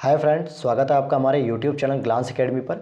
Hi friends, स्वागत है आपका हमारे यूट्यूब चैनल ग्लांस एकेडमी पर।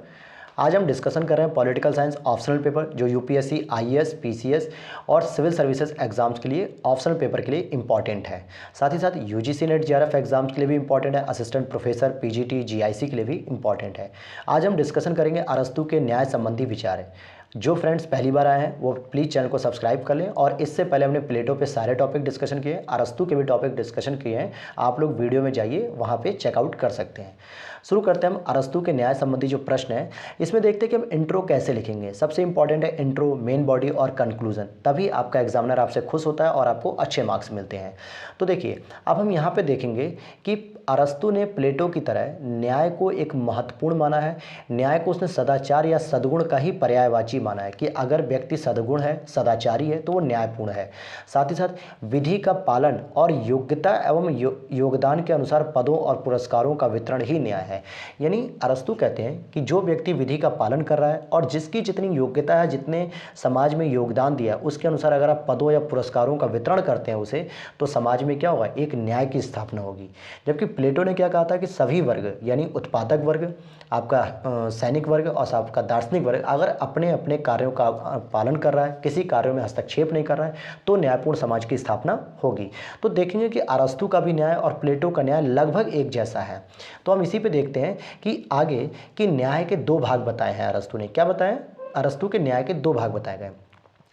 आज हम डिस्कशन कर रहे हैं पॉलिटिकल साइंस ऑप्शनल पेपर जो यूपीएससी, आईएएस, पीसीएस और सिविल सर्विसेज एग्जाम्स के लिए ऑप्शनल पेपर के लिए इंपॉर्टेंट है। साथ ही साथ यूजीसी नेट जेआरएफ एग्जाम्स के लिए भी इंपॉर्टेंट है, असिस्टेंट प्रोफेसर, पीजीटी, जीआईसी के लिए भी इंपॉर्टेंट है। आज हम डिस्कशन करेंगे अरस्तू के न्याय संबंधी विचार। जो फ्रेंड्स पहली बार आए हैं वो प्लीज़ चैनल को सब्सक्राइब कर लें। और इससे पहले हमने प्लेटो पे सारे टॉपिक डिस्कशन किए हैं, अरस्तू के भी टॉपिक डिस्कशन किए हैं। आप लोग वीडियो में जाइए, वहाँ पे चेकआउट कर सकते हैं। शुरू करते हैं हम अरस्तू के न्याय संबंधी जो प्रश्न है। इसमें देखते हैं कि हम इंट्रो कैसे लिखेंगे। सबसे इंपॉर्टेंट है इंट्रो, मेन बॉडी और कंक्लूजन, तभी आपका एग्जामिनर आपसे खुश होता है और आपको अच्छे मार्क्स मिलते हैं। तो देखिए, अब हम यहाँ पे देखेंगे कि अरस्तू ने प्लेटो की तरह न्याय को एक महत्वपूर्ण माना है। न्याय को उसने सदाचार या सद्गुण का ही पर्यायवाची माना है कि अगर व्यक्ति सद्गुण है, सदाचारी है, तो वो न्यायपूर्ण है। साथ ही साथ विधि का पालन और योग्यता एवं योगदान के अनुसार पदों और पुरस्कारों का वितरण ही न्याय है। यानी अरस्तू कहते हैं कि जो व्यक्ति विधि का पालन कर रहा है और जिसकी जितनी योग्यता है, जितने समाज में योगदान दिया, उसके अनुसार अगर आप पदों या पुरस्कारों का वितरण करते हैं उसे, तो समाज में क्या होगा, एक न्याय की स्थापना होगी। जबकि प्लेटो ने क्या कहा था कि सभी वर्ग यानी उत्पादक वर्ग, आपका सैनिक वर्ग और आपका दार्शनिक वर्ग अगर अपने अपने कार्यों का पालन कर रहा है, किसी कार्यों में हस्तक्षेप नहीं कर रहा है, तो न्यायपूर्ण समाज की स्थापना होगी। तो देखेंगे कि अरस्तू का भी न्याय और प्लेटो का न्याय लगभग एक जैसा है। तो हम इसी पे देखते हैं कि आगे कि न्याय के दो भाग बताए हैं अरस्तू ने। क्या बताएं? अरस्तू के न्याय के दो भाग बताए गए।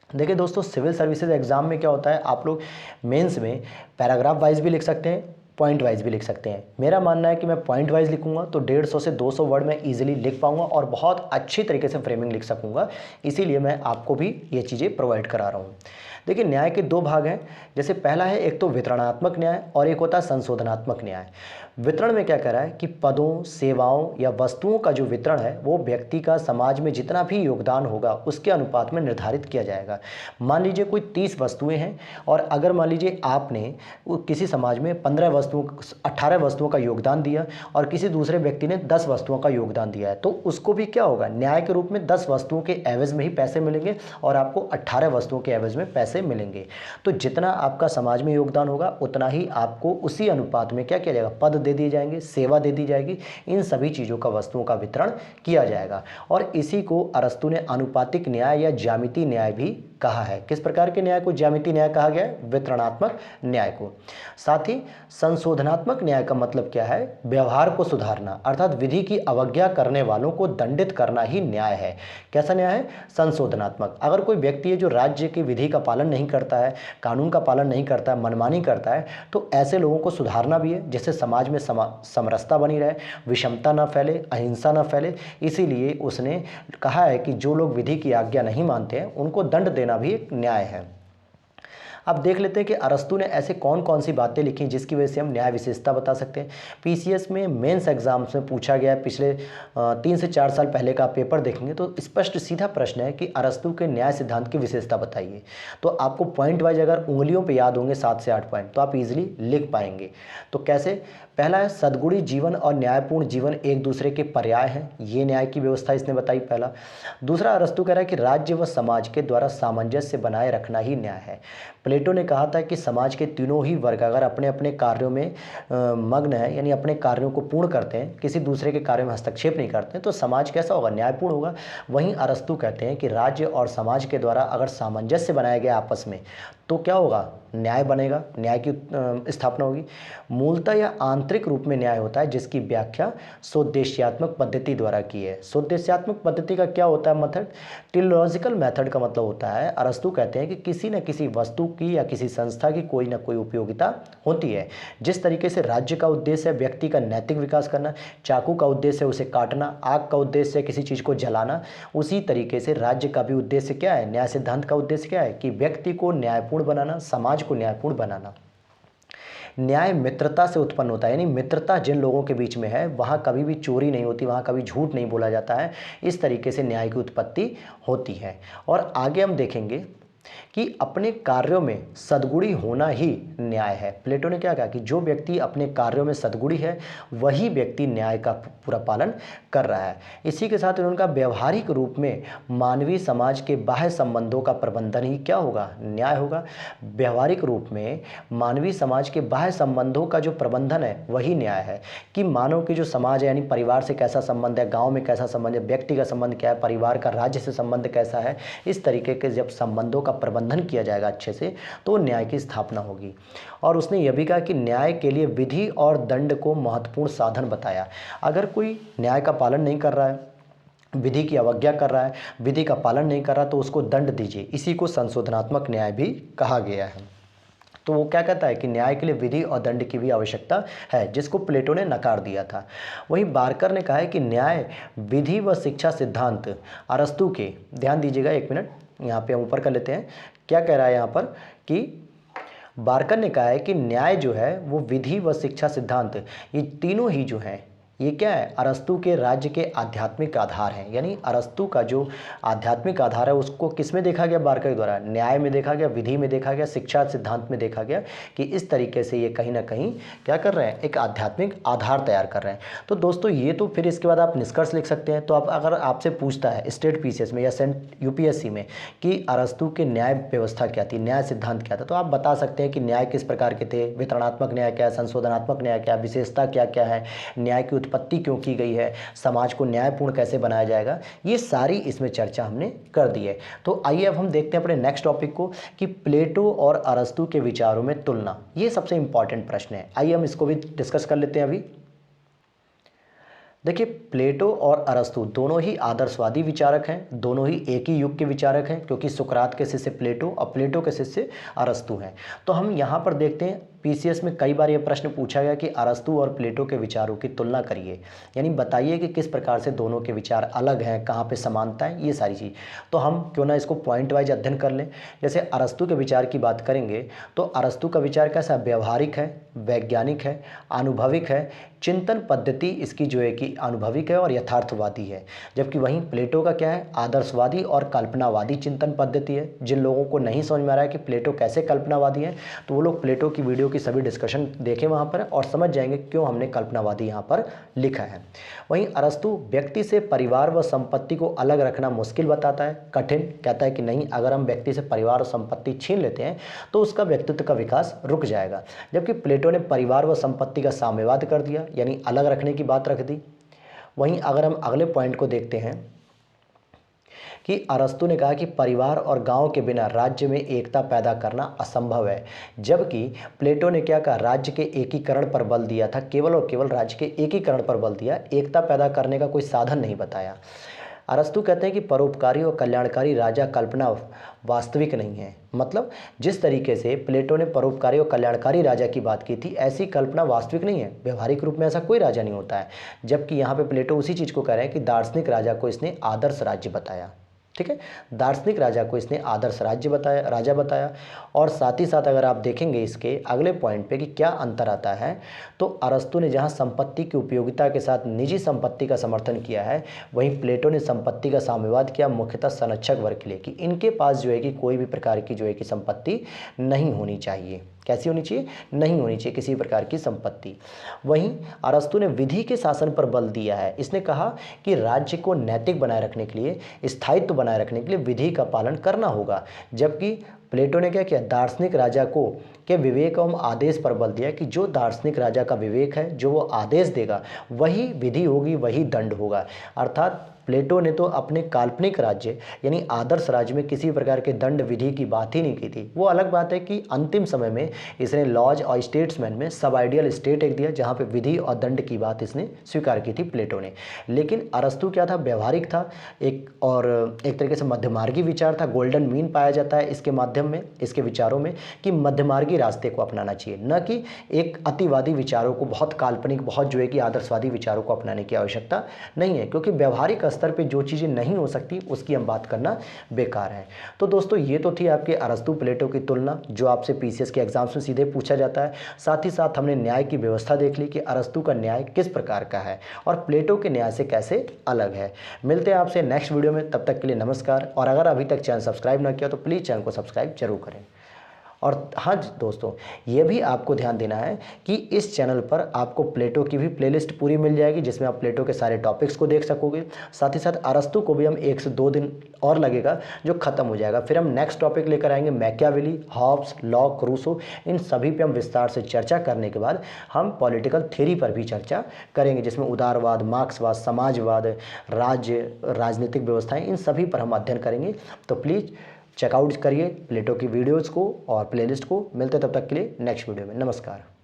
देखिए दोस्तों, सिविल सर्विसेज एग्जाम में क्या होता है, आप लोग मेंस में पैराग्राफ वाइज भी लिख सकते हैं, पॉइंट वाइज भी लिख सकते हैं। मेरा मानना है कि मैं पॉइंट वाइज लिखूंगा तो 150 से 200 वर्ड में इजीली लिख पाऊंगा और बहुत अच्छी तरीके से फ्रेमिंग लिख सकूंगा। इसीलिए मैं आपको भी ये चीज़ें प्रोवाइड करा रहा हूँ। देखिए, न्याय के दो भाग हैं। जैसे पहला है एक तो वितरणात्मक न्याय और एक होता है संशोधनात्मक न्याय। वितरण में क्या कह रहा है कि पदों, सेवाओं या वस्तुओं का जो वितरण है वो व्यक्ति का समाज में जितना भी योगदान होगा उसके अनुपात में निर्धारित किया जाएगा। मान लीजिए कोई 30 वस्तुएं हैं और अगर मान लीजिए आपने किसी समाज में 18 वस्तुओं का योगदान दिया और किसी दूसरे व्यक्ति ने 10 वस्तुओं का योगदान दिया है, तो उसको भी क्या होगा, न्याय के रूप में 10 वस्तुओं के एवज में ही पैसे मिलेंगे और आपको 18 वस्तुओं के एवज में पैसे मिलेंगे। तो जितना आपका समाज में योगदान होगा उतना ही आपको उसी अनुपात में क्या किया जाएगा, पद दे दिए जाएंगे, सेवा दे दी जाएगी। इन सभी चीज़ों का, वस्तुओं का वितरण किया जाएगा। और इसी को अरस्तू ने आनुपातिक न्याय या ज्यामिति न्याय भी कहा है। किस प्रकार के न्याय को ज्यामिति न्याय कहा गया है? वितरणात्मक न्याय को। साथ ही संशोधनात्मक न्याय का मतलब क्या है? व्यवहार को सुधारना, अर्थात विधि की अवज्ञा करने वालों को दंडित करना ही न्याय है। कैसा न्याय है? संशोधनात्मक। अगर कोई व्यक्ति है जो राज्य की विधि का पालन नहीं करता है, कानून का पालन नहीं करता है, मनमानी करता है, तो ऐसे लोगों को सुधारना भी है, जिससे समाज में समरसता बनी रहे, विषमता न फैले, अहिंसा न फैले। इसीलिए उसने कहा है कि जो लोग विधि की आज्ञा नहीं मानते हैं उनको दंड देना भी एक न्याय है। अब देख लेते हैं कि अरस्तू ने ऐसे कौन कौन सी बातें लिखी जिसकी वजह से हम न्याय विशेषता बता सकते हैं। पीसीएस में मेंस एग्जाम्स में पूछा गया है, पिछले 3 से 4 साल पहले का पेपर देखेंगे तो स्पष्ट सीधा प्रश्न है कि अरस्तू के न्याय सिद्धांत की विशेषता बताइए। तो आपको पॉइंट वाइज अगर उंगलियों पर याद होंगे 7 से 8 पॉइंट, तो आप इजीली लिख पाएंगे। तो कैसे? पहला है सद्गुणी जीवन और न्यायपूर्ण जीवन एक दूसरे के पर्याय हैं, ये न्याय की व्यवस्था इसने बताई, पहला। दूसरा, अरस्तू कह रहा है कि राज्य व समाज के द्वारा सामंजस्य बनाए रखना ही न्याय है। प्लेटो ने कहा था कि समाज के तीनों ही वर्ग अगर अपने अपने कार्यों में मग्न है, यानी अपने कार्यों को पूर्ण करते हैं, किसी दूसरे के कार्यों में हस्तक्षेप नहीं करते हैं, तो समाज कैसा होगा? न्यायपूर्ण होगा। वहीं अरस्तू कहते हैं कि राज्य और समाज के द्वारा अगर सामंजस्य बनाया गया आपस में, तो क्या होगा? न्याय बनेगा, न्याय की स्थापना होगी। मूलतः या आंतरिक रूप में न्याय होता है जिसकी व्याख्या सोद्देश्यात्मक पद्धति द्वारा की है। सोद्देश्यात्मक पद्धति का क्या होता है मेथड? टिलोजिकल मेथड का मतलब होता है, अरस्तू कहते हैं कि किसी न किसी वस्तु की या किसी संस्था की कोई ना कोई उपयोगिता होती है। जिस तरीके से राज्य का उद्देश्य है व्यक्ति का नैतिक विकास करना, चाकू का उद्देश्य है उसे काटना, आग का उद्देश्य है किसी चीज़ को जलाना, उसी तरीके से राज्य का भी उद्देश्य क्या है? न्याय सिद्धांत का उद्देश्य क्या है? कि व्यक्ति को न्यायपूर्ण बनाना, समाज को न्यायपूर्ण बनाना। न्याय मित्रता से उत्पन्न होता है, यानी मित्रता जिन लोगों के बीच में है वहाँ कभी भी चोरी नहीं होती, वहाँ कभी झूठ नहीं बोला जाता है। इस तरीके से न्याय की उत्पत्ति होती है। और आगे हम देखेंगे कि अपने कार्यों में सद्गुणी होना ही न्याय है। प्लेटो ने क्या कहा कि जो व्यक्ति अपने कार्यों में सद्गुणी है वही व्यक्ति न्याय का पूरा पालन कर रहा है। इसी के साथ उनका व्यवहारिक रूप में मानवीय समाज के बाह्य संबंधों का प्रबंधन ही क्या होगा, न्याय होगा। व्यवहारिक रूप में मानवीय समाज के बाह्य संबंधों का जो प्रबंधन है वही न्याय है। कि मानव की जो समाज है यानी परिवार से कैसा संबंध है, गांव में कैसा संबंध है, व्यक्ति का संबंध क्या है, परिवार का राज्य से संबंध कैसा है, इस तरीके के जब संबंधों का प्रबंधन किया जाएगा अच्छे से तो न्याय की स्थापना होगी। और उसने यह भी कहा कि न्याय के लिए विधि और दंड को महत्वपूर्ण साधन बताया। अगर कोई न्याय का पालन नहीं कर रहा है, विधि की अवज्ञा कर रहा है, विधि का पालन नहीं कर रहा, तो उसको दंड दीजिए। इसी को संशोधनात्मक न्याय भी कहा गया है। तो वो क्या कहता है कि न्याय के लिए विधि और दंड की भी आवश्यकता है, जिसको प्लेटो ने नकार दिया था। वहीं बार्कर ने कहा है कि न्याय, विधि व शिक्षा सिद्धांत अरस्तू के, ध्यान दीजिएगा एक मिनट, यहाँ पे हम ऊपर कर लेते हैं। क्या कह रहा है यहाँ पर कि बार्कर ने कहा है कि न्याय जो है वो विधि व शिक्षा सिद्धांत, ये तीनों ही जो हैं ये क्या है, अरस्तू के राज्य के आध्यात्मिक आधार हैं। यानी अरस्तू का जो आध्यात्मिक आधार है उसको किस में देखा गया, बार्कर द्वारा न्याय में देखा गया, विधि में देखा गया, शिक्षा सिद्धांत में देखा गया कि इस तरीके से ये कहीं ना कहीं क्या कर रहे हैं, एक आध्यात्मिक आधार तैयार कर रहे हैं। तो दोस्तों ये तो फिर इसके बाद आप निष्कर्ष लिख सकते हैं। तो आप अगर आपसे पूछता है स्टेट पीसीएस में या यूपीएससी में कि अरस्तू के न्याय व्यवस्था क्या थी, न्याय सिद्धांत क्या था, तो आप बता सकते हैं कि न्याय किस प्रकार के थे, वितरणात्मक न्याय क्या है, संशोधनात्मक न्याय क्या है, विशेषता क्या क्या है, न्याय की उत्पत्ति क्यों की गई है, समाज को न्यायपूर्ण कैसे बनाया जाएगा, ये सारी इसमें चर्चा हमने कर दी है। तो आइए अब हम देखते हैं अपने नेक्स्ट टॉपिक को कि प्लेटो और अरस्तू के विचारों में तुलना। ये सबसे इंपॉर्टेंट प्रश्न है, आइए हम इसको भी डिस्कस कर लेते हैं अभी। देखिए प्लेटो और अरस्तू दोनों ही आदर्शवादी विचारक हैं, दोनों ही एक ही युग के विचारक हैं, क्योंकि सुकरात के शिष्य प्लेटो और प्लेटो के शिष्य अरस्तू हैं। तो हम यहाँ पर देखते हैं पीसीएस में कई बार यह प्रश्न पूछा गया कि अरस्तू और प्लेटो के विचारों की तुलना करिए, यानी बताइए कि किस प्रकार से दोनों के विचार अलग हैं, कहाँ पे समानता है, ये सारी चीज़। तो हम क्यों ना इसको पॉइंट वाइज अध्ययन कर लें। जैसे अरस्तू के विचार की बात करेंगे तो अरस्तू का विचार कैसा, व्यवहारिक है, वैज्ञानिक है, अनुभविक है, चिंतन पद्धति इसकी जो है कि अनुभविक है और यथार्थवादी है। जबकि वहीं प्लेटो का क्या है, आदर्शवादी और कल्पनावादी चिंतन पद्धति है। जिन लोगों को नहीं समझ में आ रहा है कि प्लेटो कैसे कल्पनावादी है, तो वो लोग प्लेटो की वीडियो की सभी डिस्कशन देखें वहाँ पर और समझ जाएंगे क्यों हमने कल्पनावादी यहाँ पर लिखा है। वहीं अरस्तू व्यक्ति से परिवार व संपत्ति को अलग रखना मुश्किल बताता है, कठिन, कहता है कि नहीं, अगर हम व्यक्ति से परिवार और संपत्ति छीन लेते हैं तो उसका व्यक्तित्व का विकास रुक जाएगा। जबकि प्लेटो ने परिवार व संपत्ति का साम्यवाद कर दिया, यानी अलग रखने की बात रख दी। वहीं अगर हम अगले पॉइंट को देखते हैं कि अरस्तू ने कहा कि परिवार और गांव के बिना राज्य में एकता पैदा करना असंभव है। जबकि प्लेटो ने क्या कहा, राज्य के एकीकरण पर बल दिया था, केवल और केवल राज्य के एकीकरण पर बल दिया, एकता पैदा करने का कोई साधन नहीं बताया। अरस्तू कहते हैं कि परोपकारी और कल्याणकारी राजा कल्पना वास्तविक नहीं है। मतलब जिस तरीके से प्लेटो ने परोपकारी और कल्याणकारी राजा की बात की थी, ऐसी कल्पना वास्तविक नहीं है, व्यवहारिक रूप में ऐसा कोई राजा नहीं होता है। जबकि यहाँ पे प्लेटो उसी चीज़ को कह रहे हैं कि दार्शनिक राजा को इसने आदर्श राज्य बताया। ठीक है, दार्शनिक राजा को इसने आदर्श राजा बताया। और साथ ही साथ अगर आप देखेंगे इसके अगले पॉइंट पे कि क्या अंतर आता है, तो अरस्तू ने जहां संपत्ति की उपयोगिता के साथ निजी संपत्ति का समर्थन किया है, वहीं प्लेटो ने संपत्ति का साम्यवाद किया, मुख्यतः संरक्षक वर्ग के लिए, कि इनके पास जो है कि कोई भी प्रकार की जो है कि संपत्ति नहीं होनी चाहिए। कैसी होनी चाहिए, नहीं होनी चाहिए किसी प्रकार की संपत्ति। वहीं अरस्तू ने विधि के शासन पर बल दिया है। इसने कहा कि राज्य को नैतिक बनाए रखने के लिए, स्थायित्व बनाए रखने के लिए विधि का पालन करना होगा। जबकि प्लेटो ने क्या किया, दार्शनिक राजा को के विवेक एवं आदेश पर बल दिया कि जो दार्शनिक राजा का विवेक है, जो वो आदेश देगा वही विधि होगी, वही दंड होगा। अर्थात प्लेटो ने तो अपने काल्पनिक राज्य यानी आदर्श राज्य में किसी प्रकार के दंड विधि की बात ही नहीं की थी। वो अलग बात है कि अंतिम समय में इसने लॉज और स्टेट्समैन में सब आइडियल स्टेट एक दिया, जहाँ पे विधि और दंड की बात इसने स्वीकार की थी प्लेटो ने। लेकिन अरस्तू क्या था, व्यवहारिक था, एक तरीके से मध्यमार्गी विचार था, गोल्डन मीन पाया जाता है इसके माध्यम माध्यम में, इसके विचारों में कि मध्यमार्गी रास्ते को अपनाना चाहिए, न कि एक अतिवादी विचारों को, बहुत काल्पनिक, बहुत जो है कि आदर्शवादी विचारों को अपनाने की आवश्यकता नहीं है, क्योंकि व्यवहारिक स्तर पे जो चीज़ें नहीं हो सकती उसकी हम बात करना बेकार है। तो दोस्तों ये तो थी आपके अरस्तु प्लेटो की तुलना, जो आपसे पीसीएस के एग्जाम्स में सीधे पूछा जाता है। साथ ही साथ हमने न्याय की व्यवस्था देख ली कि अरस्तु का न्याय किस प्रकार का है और प्लेटो के न्याय से कैसे अलग है। मिलते हैं आपसे नेक्स्ट वीडियो में, तब तक के लिए नमस्कार। और अगर अभी तक चैनल सब्सक्राइब ना किया तो प्लीज़ चैनल को सब्सक्राइब जरूर करें। और हाँ दोस्तों, ये भी आपको ध्यान देना है कि इस चैनल पर आपको प्लेटो की भी प्लेलिस्ट पूरी मिल जाएगी, जिसमें आप प्लेटो के सारे टॉपिक्स को देख सकोगे। साथ ही साथ अरस्तु को भी हम 1 से 2 दिन और लगेगा जो ख़त्म हो जाएगा। फिर हम नेक्स्ट टॉपिक लेकर आएंगे मैकियावेली, हॉब्स, लॉक, रूसो, इन सभी पे हम विस्तार से चर्चा करने के बाद हम पॉलिटिकल थ्योरी पर भी चर्चा करेंगे, जिसमें उदारवाद, मार्क्सवाद, समाजवाद, राजनीतिक व्यवस्थाएँ, इन सभी पर हम अध्ययन करेंगे। तो प्लीज़ चेकआउट करिए प्लेटो की वीडियोज़ को और प्लेलिस्ट को। मिलते तब तक के लिए नेक्स्ट वीडियो में। नमस्कार।